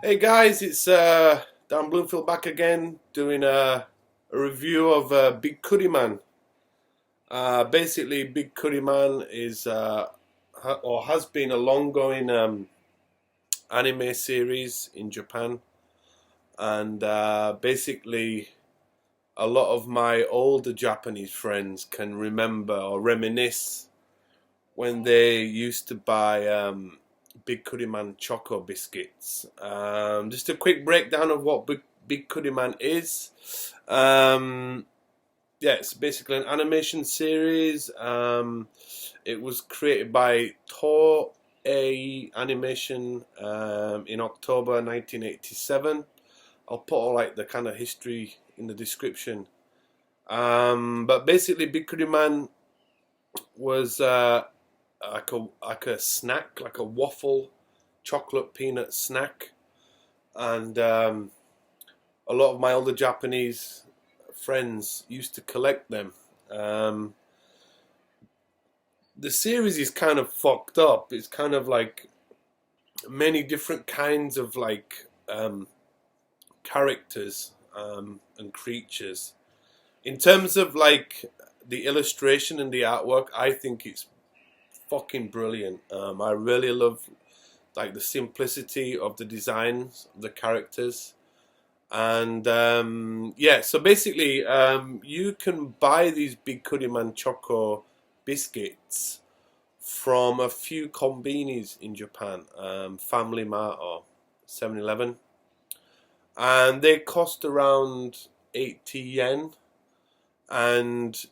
Hey guys, it's Dan Bloomfield back again doing a review of Big Cuddy Man. Basically, Big Cuddy Man is or has been a long-going anime series in Japan, and basically, a lot of my older Japanese friends can remember or reminisce when they used to buy Big Cuddy Man Choco biscuits. Just a quick breakdown of what Big Cuddy Man is. Yeah, it's basically an animation series. It was created by Toei Animation in October 1987. I'll put all like the kind of history in the description. But basically, Big Cuddy Man was like a snack, like a waffle chocolate peanut snack, and a lot of my older Japanese friends used to collect them. The series is kind of fucked up. It's kind of like many different kinds of like characters and creatures. In terms of like the illustration and the artwork, I think it's fucking brilliant. I really love like the simplicity of the designs of the characters, and yeah. So basically, you can buy these Big Cuddy Man Choco biscuits from a few konbinis in Japan, Family Mart or 7-Eleven, and they cost around 80 yen, and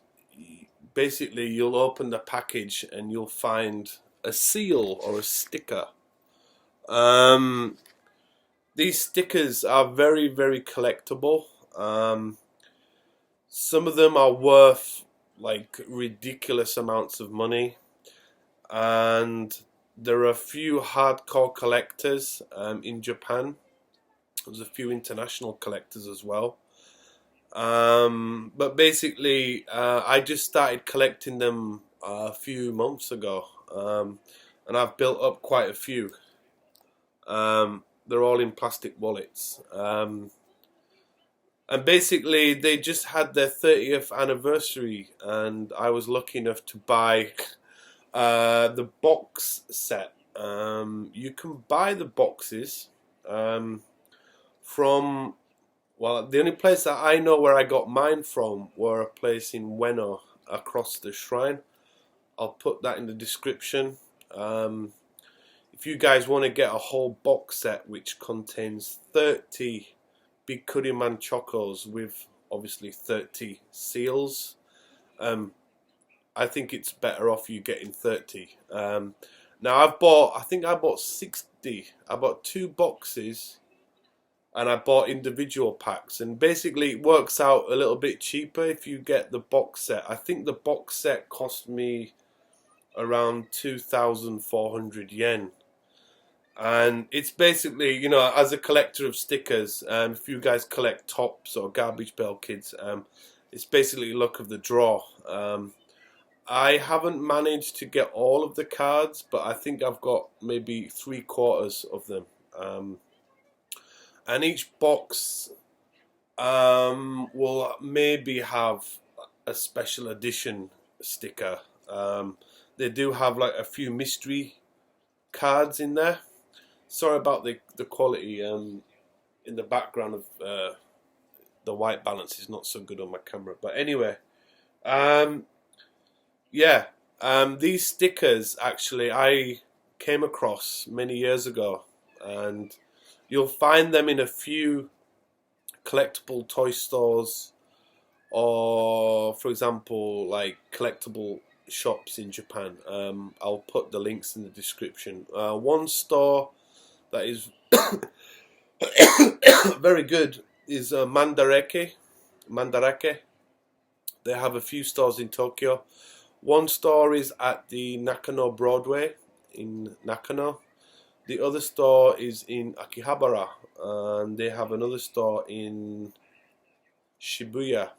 basically you'll open the package and you'll find a seal or a sticker. These stickers are very, very collectible. Some of them are worth like ridiculous amounts of money, and there are a few hardcore collectors in Japan. There's a few international collectors as well. But basically, I just started collecting them a few months ago, and I've built up quite a few. They're all in plastic wallets. And basically, they just had their 30th anniversary, and I was lucky enough to buy the box set. You can buy the boxes from, well, the only place that I know where I got mine from were a place in Ueno across the shrine. I'll put that in the description. If you guys want to get a whole box set which contains 30 Big Cuddy Man Chocos with obviously 30 seals, I think it's better off you getting 30. Now I think I bought 60. I bought 2 boxes, and I bought individual packs, and basically it works out a little bit cheaper if you get the box set. I think the box set cost me around 2,400 yen, and it's basically, you know, as a collector of stickers, if you guys collect Tops or Garbage Pail Kids, it's basically luck of the draw. I haven't managed to get all of the cards, but I think I've got maybe 3/4 of them. And each box will maybe have a special edition sticker. They do have like a few mystery cards in there. Sorry about the quality in the background of the white balance is not so good on my camera. But anyway, yeah, these stickers actually I came across many years ago, and you'll find them in a few collectible toy stores, or for example like collectible shops in Japan. I'll put the links in the description. One store that is very good is Mandarake. They have a few stores in Tokyo. One store is at the Nakano Broadway in Nakano. The other store is in Akihabara, and they have another store in Shibuya,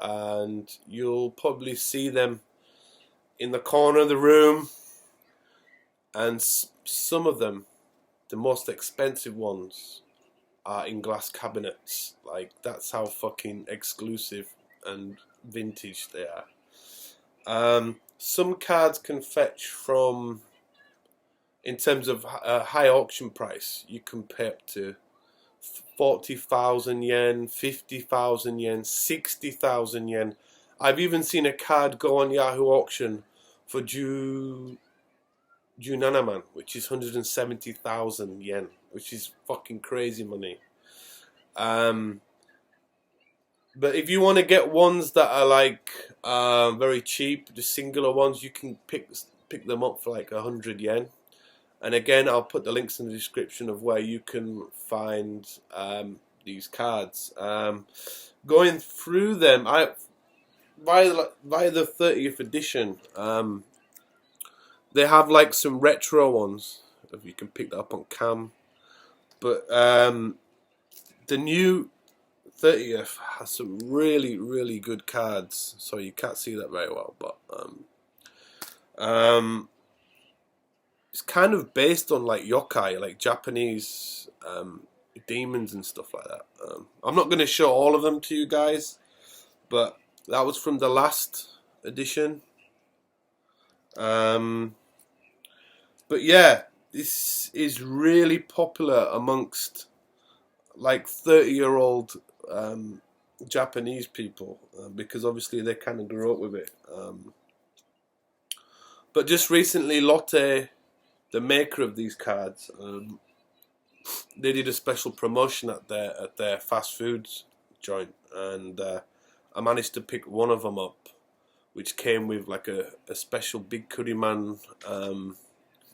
and you'll probably see them in the corner of the room, and some of them, the most expensive ones, are in glass cabinets. Like, that's how fucking exclusive and vintage they are. Some cards can fetch from, in terms of high auction price, you can pay up to 40,000 yen, 50,000 yen, 60,000 yen. I've even seen a card go on Yahoo auction for Junanaman, which is 170,000 yen, which is fucking crazy money. But if you want to get ones that are like very cheap, the singular ones, you can pick them up for like 100 yen. And again, I'll put the links in the description of where you can find these cards. Going through them, via the 30th edition, they have like some retro ones, if you can pick that up on cam. But the new 30th has some really, really good cards. Sorry, you can't see that very well, but it's kind of based on like yokai, like Japanese demons and stuff like that. I'm not going to show all of them to you guys, but that was from the last edition. But yeah, this is really popular amongst like 30-year-old Japanese people, because obviously they kind of grew up with it. But just recently, Lotte, the maker of these cards, they did a special promotion at their fast foods joint, and I managed to pick one of them up, which came with like a special Big Kuriman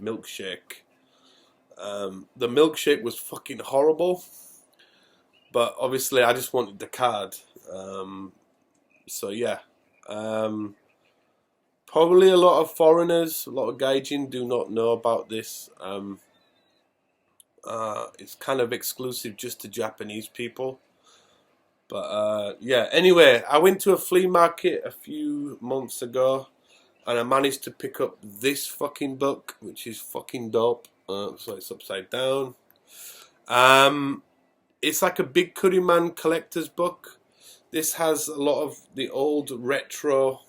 milkshake. The milkshake was fucking horrible, but obviously I just wanted the card. So yeah, probably a lot of foreigners, a lot of gaijin do not know about this. It's kind of exclusive just to Japanese people. But yeah, anyway, I went to a flea market a few months ago, and I managed to pick up this fucking book, which is fucking dope. So it's upside down. It's like a Big Kuriman collector's book. This has a lot of the old retro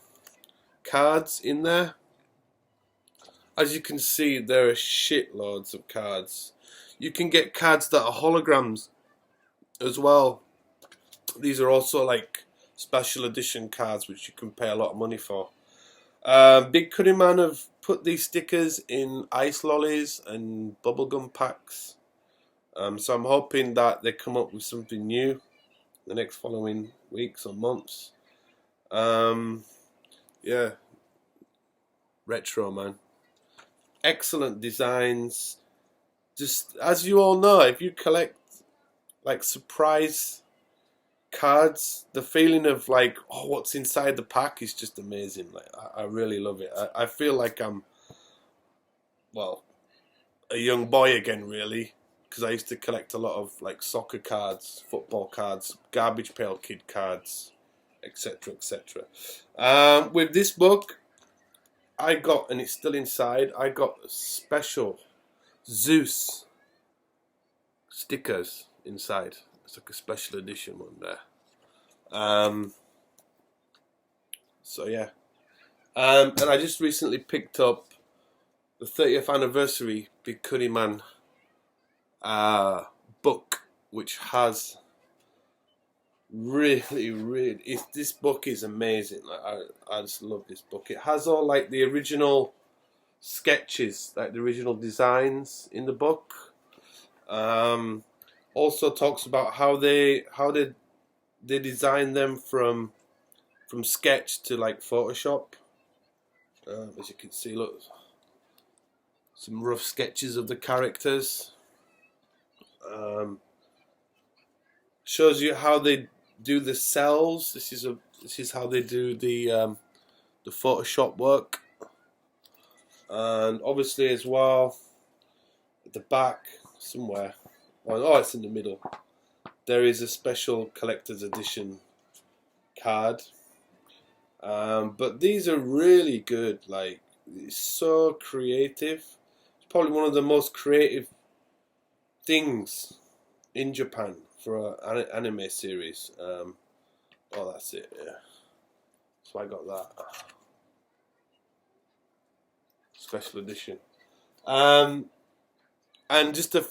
cards in there. As you can see, there are shitloads of cards. You can get cards that are holograms as well. These are also like special edition cards, which you can pay a lot of money for. Big Kuriman have put these stickers in ice lollies and bubblegum packs. So I'm hoping that they come up with something new the next following weeks or months. Yeah, retro, man. Excellent designs. Just as you all know, if you collect like surprise cards, the feeling of like, oh, what's inside the pack is just amazing. Like, I really love it. I feel like I'm, well, a young boy again, really, because I used to collect a lot of like soccer cards, football cards, garbage pail kid cards, etc., etc. With this book, I got, and it's still inside, I got special Zeus stickers inside. It's like a special edition one there. So yeah. And I just recently picked up the 30th anniversary Big Kuriman book, which has really, this book is amazing. Like, I just love this book. It has all like the original sketches, like the original designs in the book. Also talks about how they designed them from sketch to like Photoshop. As you can see, look, some rough sketches of the characters. Shows you how they do the cells. This is how they do the Photoshop work. And obviously as well, at the back somewhere, oh, it's in the middle, there is a special collector's edition card. But these are really good. Like, it's so creative. It's probably one of the most creative things in Japan for an anime series. Oh, that's it. Yeah. So I got that special edition. And just a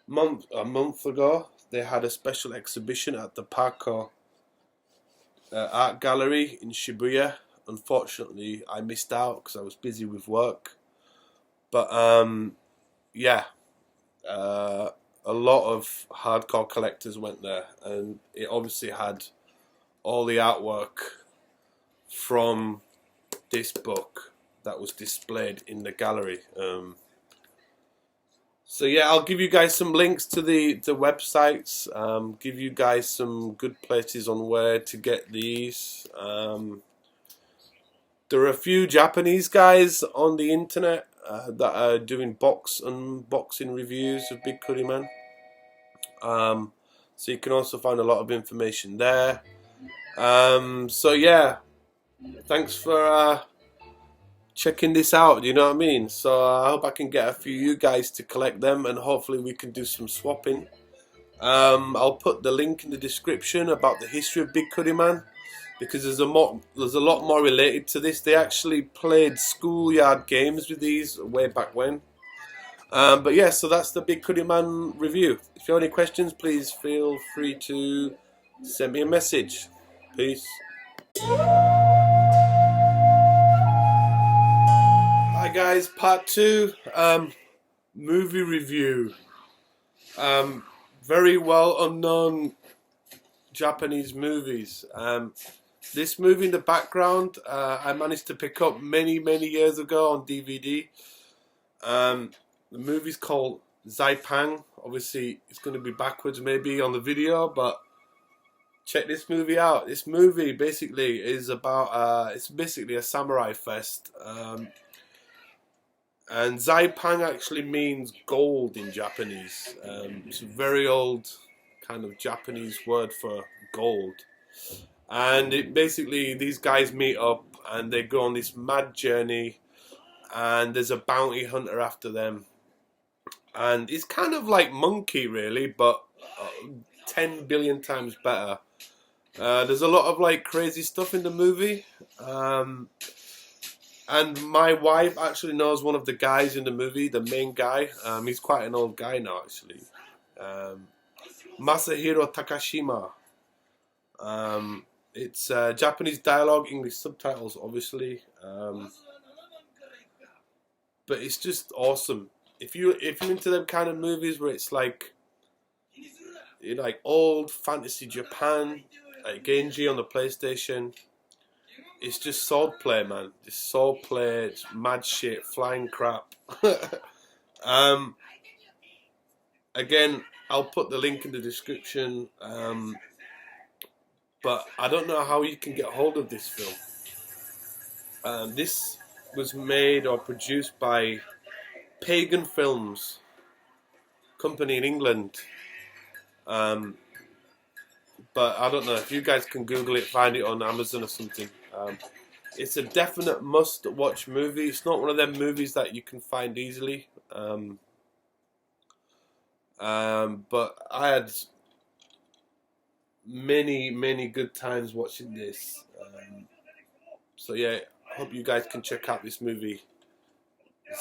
month ago, they had a special exhibition at the Parco Art Gallery in Shibuya. Unfortunately, I missed out because I was busy with work. But yeah, a lot of hardcore collectors went there, and it obviously had all the artwork from this book that was displayed in the gallery. So yeah, I'll give you guys some links to the websites, give you guys some good places on where to get these. There are a few Japanese guys on the internet that are doing unboxing reviews of Big Curry Man. So you can also find a lot of information there. So yeah, thanks for checking this out, you know what I mean? So I hope I can get a few of you guys to collect them, and hopefully we can do some swapping. I'll put the link in the description about the history of Big Curry Man, because there's a lot more related to this. They actually played schoolyard games with these way back when. But yeah, so that's the Big Curry Man review. If you have any questions, please feel free to send me a message. Peace. Hi guys, part 2, movie review. Very well unknown Japanese movies. This movie in the background, I managed to pick up many years ago on DVD. The movie's called Zaipang. Obviously, it's going to be backwards maybe on the video, but check this movie out. This movie basically is about, it's basically a samurai fest. And Zaipang actually means gold in Japanese. It's a very old kind of Japanese word for gold. And it basically, these guys meet up and they go on this mad journey, and there's a bounty hunter after them. And it's kind of like Monkey really, but 10 billion times better. There's a lot of like crazy stuff in the movie. And my wife actually knows one of the guys in the movie, the main guy. He's quite an old guy now, actually. Masahiro Takashima. It's Japanese dialogue, English subtitles, obviously. But it's just awesome. If you're into them kind of movies where it's like old fantasy Japan, like Genji on the PlayStation. It's just swordplay, man. It's swordplay, it's mad shit, flying crap. Again, I'll put the link in the description. But I don't know how you can get hold of this film. This was made or produced by Pagan Films company in England. But I don't know, if you guys can Google it, find it on Amazon or something. It's a definite must-watch movie. It's not one of them movies that you can find easily. But I had many good times watching this. So yeah, I hope you guys can check out this movie,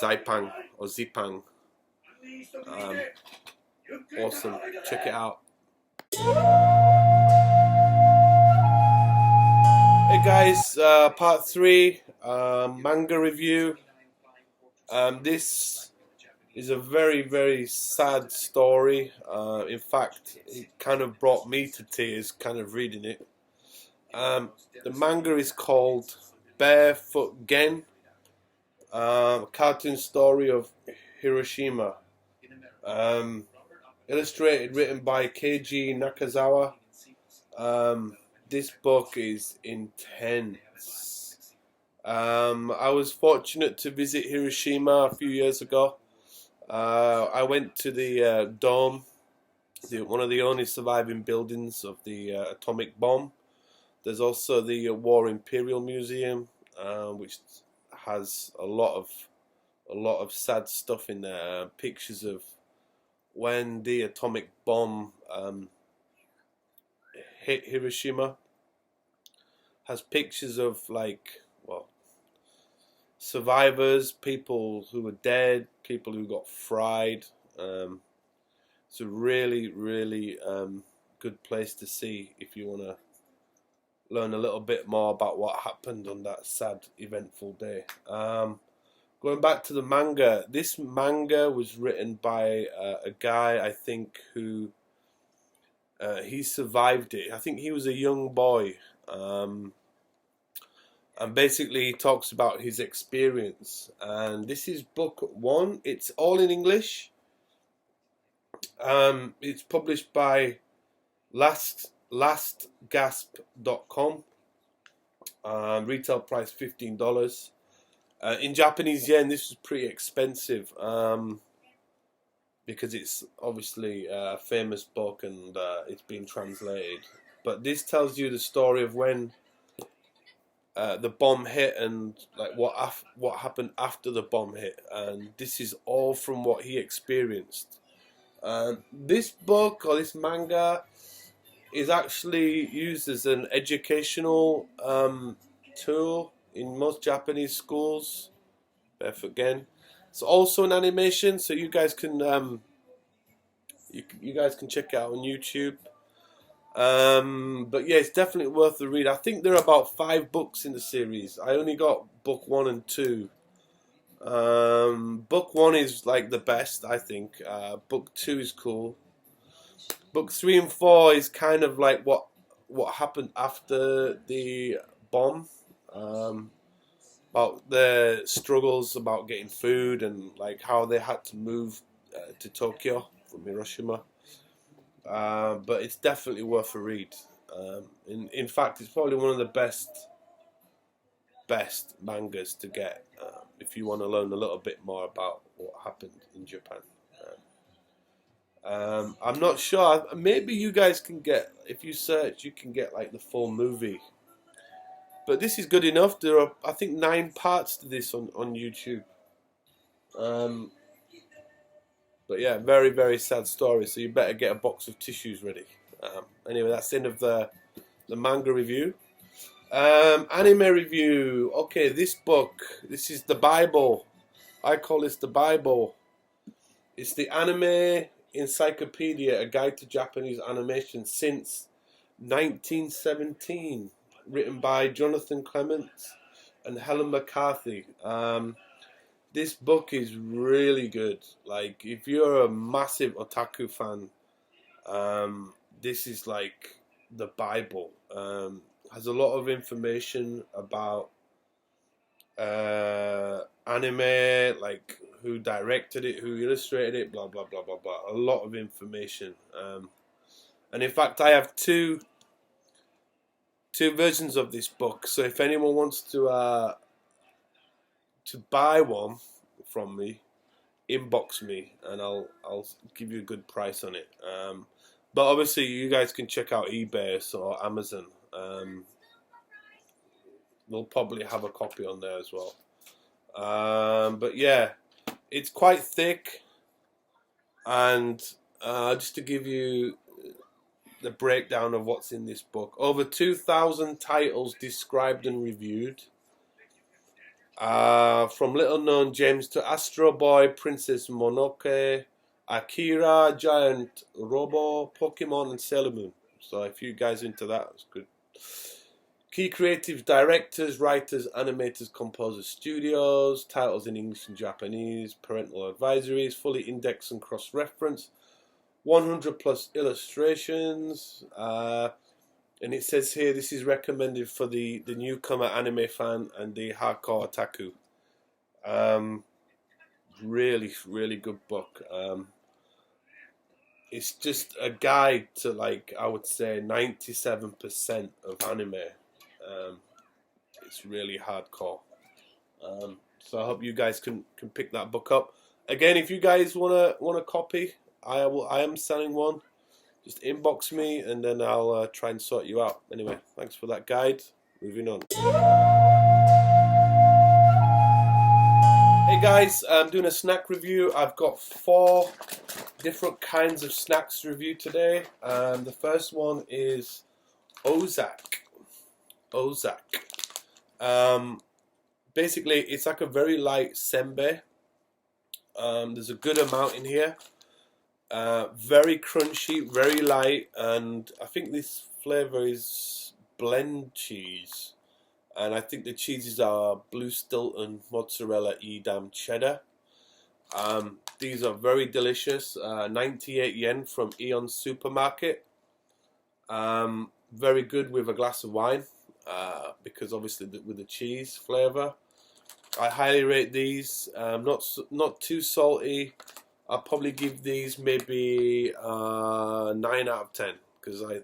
Zaipang or Zipang. Awesome. Check it out. Hey guys, part 3, manga review. This is a very sad story. In fact, it kind of brought me to tears kind of reading it. The manga is called Barefoot Gen, a cartoon story of Hiroshima. Illustrated, written by Keiji Nakazawa. This book is intense. I was fortunate to visit Hiroshima a few years ago. I went to the dome, one of the only surviving buildings of the atomic bomb. There's also the War Imperial Museum, which has a lot of sad stuff in there. Pictures of when the atomic bomb hit Hiroshima. Has pictures of like, well, survivors, people who were dead, people who got fried. It's a really, really good place to see if you want to learn a little bit more about what happened on that sad, eventful day. Going back to the manga, this manga was written by a guy, I think, who he survived it. I think he was a young boy. And basically he talks about his experience. And this is book 1. It's all in English. It's published by lastgasp.com. Retail price $15. In Japanese yen, this is pretty expensive because it's obviously a famous book and it's been translated. But this tells you the story of when the bomb hit and like what happened after the bomb hit, and this is all from what he experienced. This book or this manga is actually used as an educational tool in most Japanese schools. Again, it's also an animation, so you guys can you guys can check it out on YouTube. But yeah, it's definitely worth the read. I think there are about 5 books in the series. I only got book 1 and 2. Book 1 is like the best, I think. Book 2 is cool. Book 3 and 4 is kind of like what happened after the bomb. About the struggles about getting food and like how they had to move to Tokyo from Hiroshima. But it's definitely worth a read. In fact, it's probably one of the best mangas to get if you want to learn a little bit more about what happened in Japan. I'm not sure. Maybe you guys can get, if you search, you can get like the full movie. But this is good enough. There are, I think, 9 parts to this on YouTube. But yeah, very, very sad story. So you better get a box of tissues ready. Anyway, that's the end of the manga review. Anime review. Okay, this book. This is the Bible. I call this the Bible. It's the Anime Encyclopedia, a guide to Japanese animation since 1917. Written by Jonathan Clements and Helen McCarthy. This book is really good. Like, if you're a massive otaku fan, this is like the Bible. Has a lot of information about anime, like who directed it, who illustrated it, blah blah blah blah blah. A lot of information. And in fact, I have two versions of this book. So if anyone wants to buy one from me, inbox me and I'll give you a good price on it. But obviously you guys can check out eBay or Amazon. We'll probably have a copy on there as well. But yeah, it's quite thick, and just to give you the breakdown of what's in this book. Over 2,000 titles described and reviewed. From Little Known James to Astro Boy, Princess Mononoke, Akira, Giant Robo, Pokemon, and Sailor Moon. So if you guys are into that, it's good. Key creative directors, writers, animators, composers, studios, titles in English and Japanese, parental advisories, fully indexed and cross-referenced, 100 plus illustrations, and it says here this is recommended for the newcomer anime fan and the hardcore otaku. Really, really good book. It's just a guide to, like, I would say 97% of anime. It's really hardcore. So I hope you guys can pick that book up. Again, if you guys want a copy, I am selling one. Just inbox me and then I'll try and sort you out. Anyway, thanks for that guide. Moving on. Hey guys, I'm doing a snack review. I've got 4 different kinds of snacks to review today. The first one is Ozak. Basically, it's like a very light senbei. There's a good amount in here. Very crunchy, very light, and I think this flavor is blend cheese. And I think the cheeses are Blue Stilton, Mozzarella, Edam, Cheddar. These are very delicious. 98 yen from Aeon Supermarket. Very good with a glass of wine, because obviously with the cheese flavor. I highly rate these. Not too salty. I'll probably give these maybe 9 out of 10 because I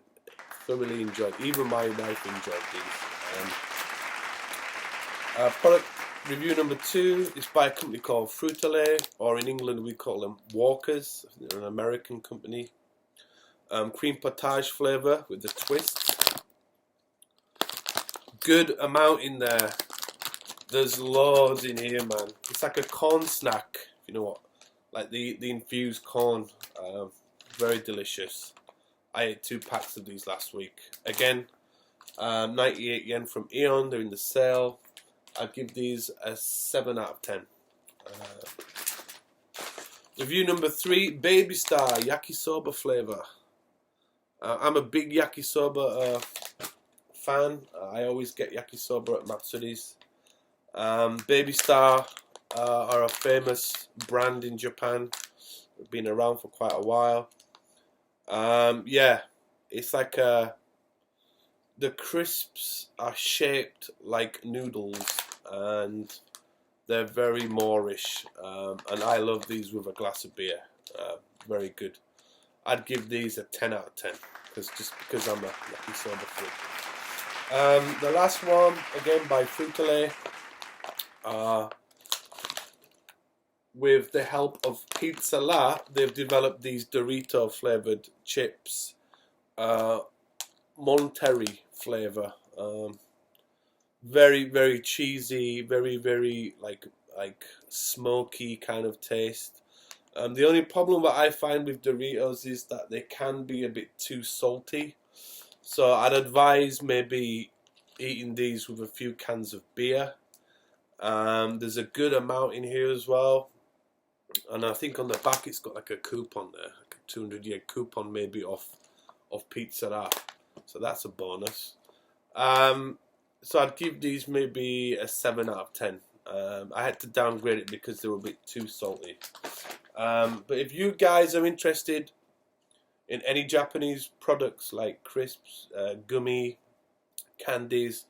thoroughly enjoyed. Even my wife enjoyed these. Product review number 2 is by a company called Frutale, or in England we call them Walkers. They're an American company. Cream potage flavor with the twist. Good amount in there. There's loads in here, man. It's like a corn snack. You know what? Like the infused corn. Very delicious. I ate 2 packs of these last week. Again, 98 yen from Aeon. They're in the sale. I'd give these a 7 out of 10. Review number 3, Baby Star Yakisoba flavor. I'm a big yakisoba fan. I always get yakisoba at Matsuri's. Baby Star are a famous brand in Japan. They've been around for quite a while. Yeah, it's like the crisps are shaped like noodles and they're very Moorish, and I love these with a glass of beer. Very good. I'd give these a 10 out of 10 just because I'm a yakisoba freak. The last one, again by Frutale, with the help of Pizza La, they've developed these Dorito flavored chips. Monterey flavor, very very cheesy, very like smoky kind of taste. The only problem that I find with Doritos is that they can be a bit too salty, so I'd advise maybe eating these with a few cans of beer. There's a good amount in here as well, and I think on the back it's got like a coupon there, like a 200 yen coupon maybe off Pizza Hut. So that's a bonus. So I'd give these maybe a 7 out of 10. I had to downgrade it because they were a bit too salty. But if you guys are interested in any Japanese products like crisps, gummy, candies,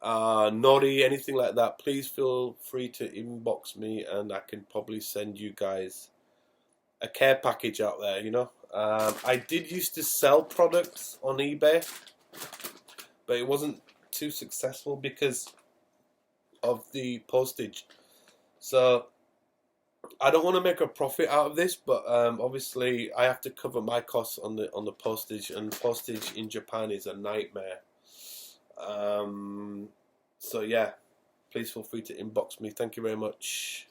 nori, anything like that, please feel free to inbox me and I can probably send you guys a care package out there, you know. I did used to sell products on eBay, but it wasn't too successful because of the postage. So I don't want to make a profit out of this, but obviously I have to cover my costs on the postage, and postage in Japan is a nightmare. So yeah, please feel free to inbox me. Thank you very much.